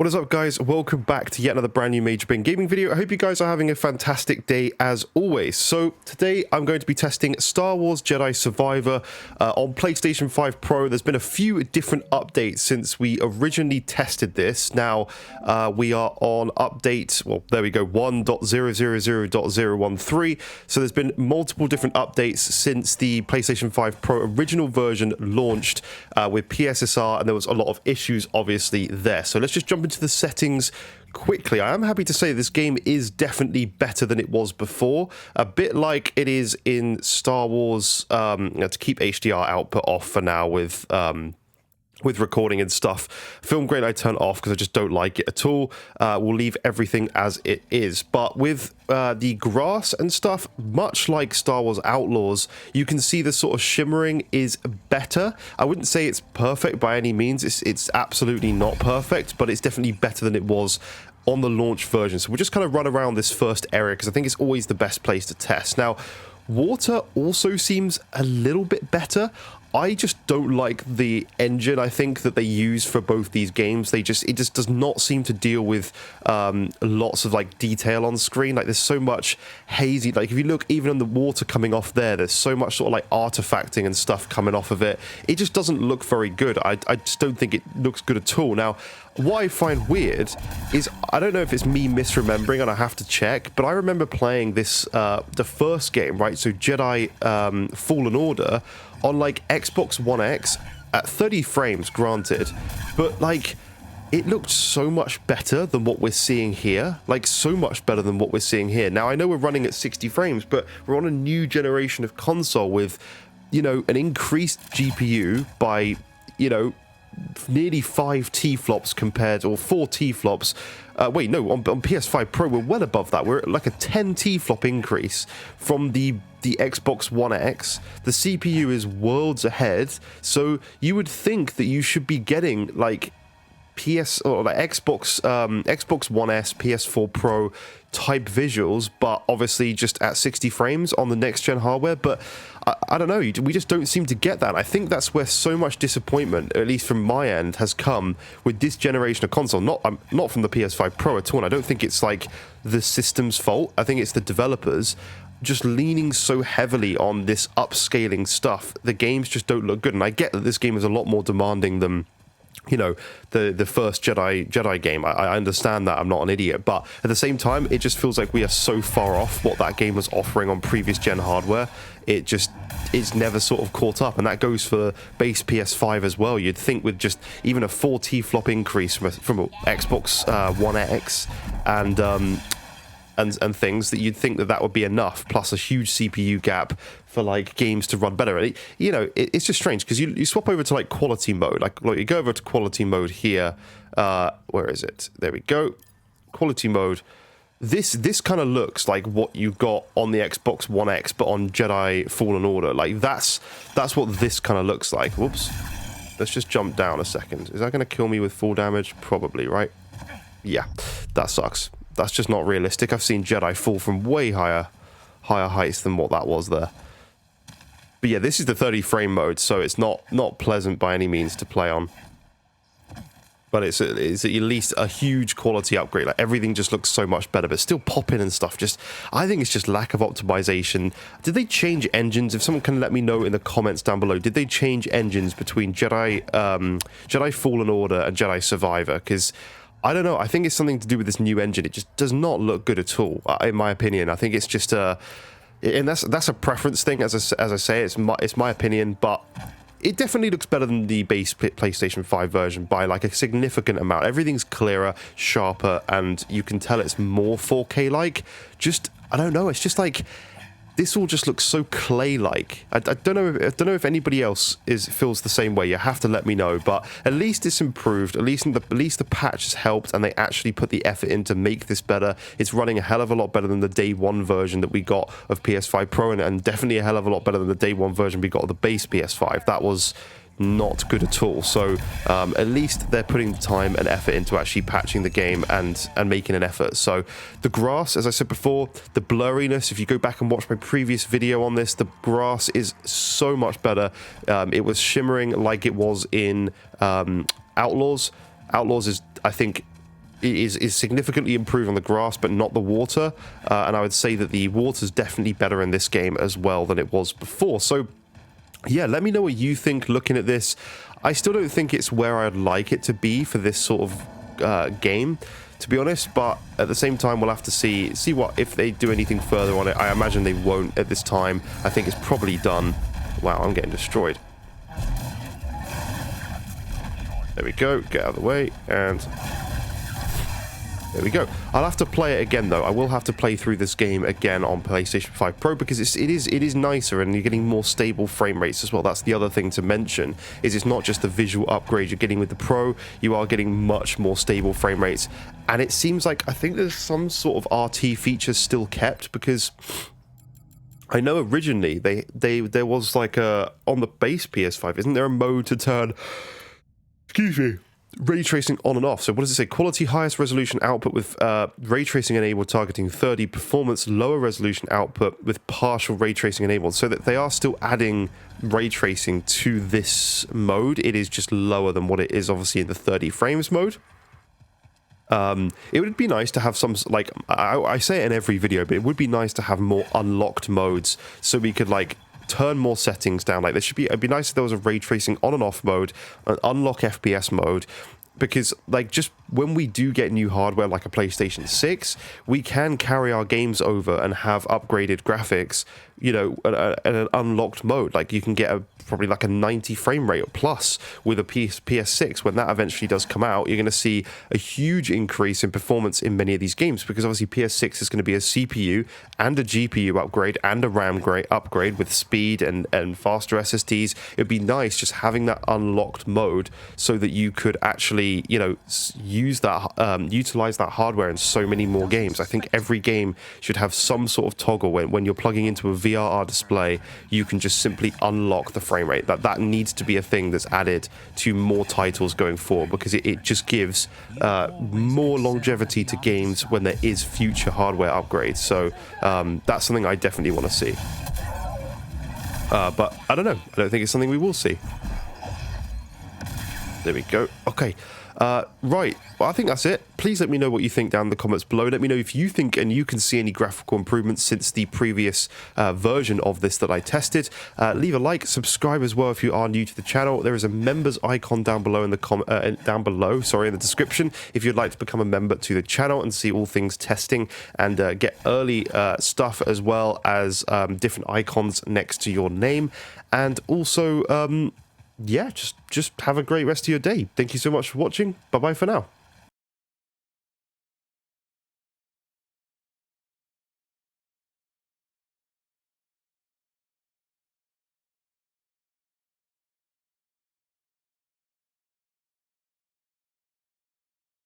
What is up, guys? Welcome back to yet another brand new Major Bin gaming video. I hope you guys are having a fantastic day as always. So today I'm going to be testing Star Wars Jedi Survivor on PlayStation 5 Pro. There's been a few different updates since we originally tested this. Now we are on update, well, there we go, 1.000.013. So there's been multiple different updates since the PlayStation 5 Pro original version launched with PSSR, and there was a lot of issues obviously there. So let's just jump into the settings quickly. I am happy to say this game is definitely better than it was before, a bit like it is in Star Wars. To keep HDR output off for now with recording and stuff. Film grain I turn off because I just don't like it at all. We'll leave everything as it is. But with the grass and stuff, much like Star Wars Outlaws, you can see the sort of shimmering is better. I wouldn't say it's perfect by any means. It's absolutely not perfect, but it's definitely better than it was on the launch version. So we'll just kind of run around this first area because I think it's always the best place to test. Now, water also seems a little bit better. I just don't like the engine, I think, that they use for both these games. It just does not seem to deal with lots of like detail on screen. Like there's so much hazy, like if you look even on the water coming off there's so much sort of like artifacting and stuff coming off of it. It just doesn't look very good. I just don't think it looks good at all. Now, what I find weird is, I don't know if it's me misremembering and I have to check, but I remember playing this, the first game, right? So Jedi Fallen Order on like Xbox One X at 30 frames, granted, but like it looked so much better than what we're seeing here, like so much better than what we're seeing here. Now, I know we're running at 60 frames, but we're on a new generation of console with, you know, an increased GPU by, you know, nearly 5 T-flops compared, or 4 T-flops. Wait, no, on PS5 Pro, we're well above that. We're at like a 10 T-flop increase from the Xbox One X. The CPU is worlds ahead, so you would think that you should be getting like Xbox One S, PS4 Pro type visuals, but obviously just at 60 frames on the next gen hardware. But I don't know, we just don't seem to get that. I think that's where so much disappointment, at least from my end, has come with this generation of console. Not from the PS5 Pro at all, and I don't think it's like the system's fault. I think it's the developers just leaning so heavily on this upscaling stuff. The games just don't look good, and I get that this game is a lot more demanding than, you know, the first Jedi game. I understand that. I'm not an idiot, but at the same time, it just feels like we are so far off what that game was offering on previous gen hardware. It's never sort of caught up, and that goes for base PS5 as well. You'd think with just even a 4 T-flop increase from Xbox One X and things, that you'd think that would be enough, plus a huge CPU gap for like games to run better. You know, it's just strange because you swap over to like quality mode, like you go over to quality mode here. Where is it? There we go. Quality mode. This kind of looks like what you got on the Xbox One X, but on Jedi Fallen Order. Like that's what this kind of looks like. Whoops. Let's just jump down a second. Is that going to kill me with full damage? Probably, right? Yeah, that sucks. That's just not realistic. I've seen Jedi fall from way higher heights than what that was there. But yeah, this is the 30 frame mode, so it's not pleasant by any means to play on. But it's at least a huge quality upgrade. Like everything just looks so much better, but still popping and stuff. I think it's just lack of optimization. Did they change engines? If someone can let me know in the comments down below, did they change engines between Jedi Fallen Order and Jedi Survivor? Because I don't know. I think it's something to do with this new engine. It just does not look good at all, in my opinion. I think it's just and that's a preference thing. As I say, it's my opinion, but it definitely looks better than the base PlayStation 5 version by like a significant amount. Everything's clearer, sharper, and you can tell it's more 4K like. I don't know. It's just like this all just looks so clay-like. I don't know if anybody else feels the same way. You have to let me know. But at least it's improved. At least the patch has helped, and they actually put the effort in to make this better. It's running a hell of a lot better than the day one version that we got of PS5 Pro, and definitely a hell of a lot better than the day one version we got of the base PS5. That was not good at all. So at least they're putting the time and effort into actually patching the game and making an effort. So the grass, as I said before, the blurriness, if you go back and watch my previous video on this, the grass is so much better. It was shimmering like it was in Outlaws. Outlaws is, I think, is significantly improved on the grass, but not the water. And I would say that the water's definitely better in this game as well than it was before. So yeah, let me know what you think looking at this. I still don't think it's where I'd like it to be for this sort of game, to be honest, but at the same time we'll have to see what if they do anything further on it. I imagine they won't at this time. I think it's probably done. Wow, I'm getting destroyed. There we go, get out of the way, and there we go. I'll have to play it again though. I will have to play through this game again on PlayStation 5 Pro because it is nicer, and you're getting more stable frame rates as well. That's the other thing to mention, is it's not just the visual upgrade you're getting with the Pro, you are getting much more stable frame rates. And it seems like, I think there's some sort of RT features still kept, because I know originally there was like a, on the base PS5, isn't there a mode to turn, excuse me, ray tracing on and off? So what does it say? Quality highest resolution output with ray tracing enabled, targeting 30. Performance lower resolution output with partial ray tracing enabled. So that they are still adding ray tracing to this mode. It is just lower than what it is obviously in the 30 frames mode. It would be nice to have some, like, I say it in every video, but it would be nice to have more unlocked modes so we could like turn more settings down. Like, there should be, it'd be nice if there was a ray tracing on and off mode, an unlock FPS mode, because like just when we do get new hardware like a PlayStation 6, we can carry our games over and have upgraded graphics, you know, at an unlocked mode. Like you can get probably like a 90 frame rate plus with a PS6. When that eventually does come out, you're going to see a huge increase in performance in many of these games, because obviously PS6 is going to be a CPU and a GPU upgrade and a RAM upgrade with speed and faster SSDs. It'd be nice just having that unlocked mode so that you could actually, you know, use that, utilize that hardware in so many more games. I think every game should have some sort of toggle when you're plugging into a VRR display, you can just simply unlock the frame rate. That needs to be a thing that's added to more titles going forward, because it just gives more longevity to games when there is future hardware upgrades. So that's something I definitely want to see. But I don't know. I don't think it's something we will see. There we go. Okay. Right, well, I think that's it. Please let me know what you think down in the comments below. Let me know if you think and you can see any graphical improvements since the previous version of this that I tested. Leave a like, subscribe as well if you are new to the channel. There is a members icon down below in the in the description if you'd like to become a member to the channel and see all things testing and get early stuff, as well as different icons next to your name. And also yeah, just have a great rest of your day. Thank you so much for watching. Bye bye for now.